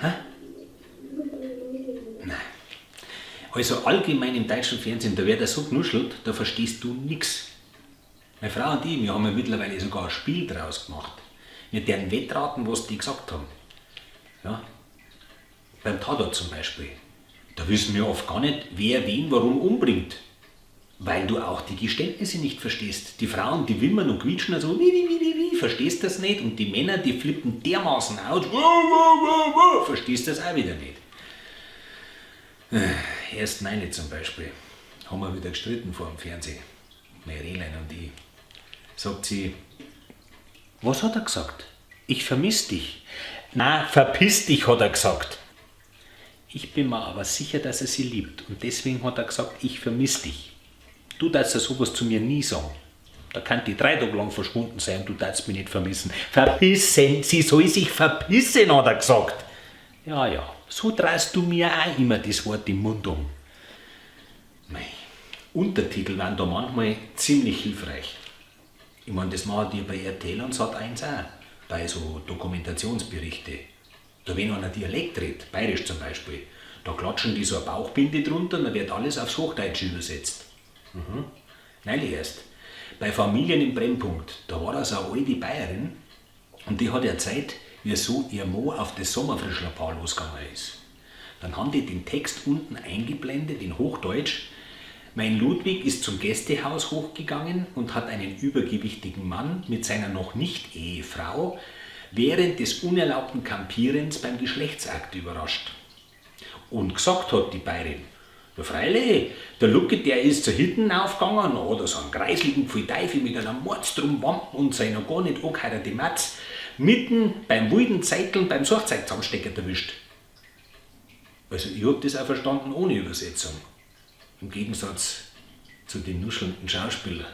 Hä? Nein. Also allgemein im deutschen Fernsehen, da wird er so genuschelt, da verstehst du nichts. Meine Frau und ich, wir haben ja mittlerweile sogar ein Spiel draus gemacht. Wir deren wettraten, was die gesagt haben. Ja? Beim Tatort zum Beispiel. Da wissen wir oft gar nicht, wer wen warum umbringt. Weil du auch die Geständnisse nicht verstehst. Die Frauen, die wimmern und quietschen so, wie, verstehst das nicht? Und die Männer, die flippen dermaßen aus, verstehst das auch wieder nicht. Erst meine zum Beispiel, haben wir wieder gestritten vor dem Fernsehen. Meine Rehlein und ich. Sagt sie, was hat er gesagt? Ich vermiss dich. Na, verpiss dich, hat er gesagt. Ich bin mir aber sicher, dass er sie liebt. Und deswegen hat er gesagt, ich vermiss dich. Du darfst ja sowas zu mir nie sagen. Da kann die 3 Tage lang verschwunden sein und du darfst mich nicht vermissen. Verpissen, sie soll sich verpissen, hat er gesagt. Ja, so drehst du mir auch immer das Wort im Mund um. Mei, Untertitel waren da manchmal ziemlich hilfreich. Ich meine, das machen die bei RTL und Sat.1 auch, bei so Dokumentationsberichte. Da wenn einer Dialekt redet, bayerisch zum Beispiel, da klatschen die so eine Bauchbinde drunter und dann wird alles aufs Hochdeutsche übersetzt. Neulich erst. Bei Familien im Brennpunkt, da war das eine alte Bayerin und die hat erzählt, wieso ihr Mann auf das Sommerfrischlerpaar losgegangen ist. Dann haben die den Text unten eingeblendet in Hochdeutsch. Mein Ludwig ist zum Gästehaus hochgegangen und hat einen übergewichtigen Mann mit seiner noch nicht Ehefrau während des unerlaubten Kampierens beim Geschlechtsakt überrascht. Und gesagt hat die Bayerin, ja freilich, der Lucke, der ist zur Hitten aufgegangen, da hat er so einen greiseligen Pfui-Teufel mit einer Mordstrumwampen und seiner gar nicht angeheiratete Matz mitten beim wilden Zeiteln beim Sorgzeug zusammensteckert erwischt. Also ich hab das auch verstanden ohne Übersetzung. Im Gegensatz zu den nuschelnden Schauspielern.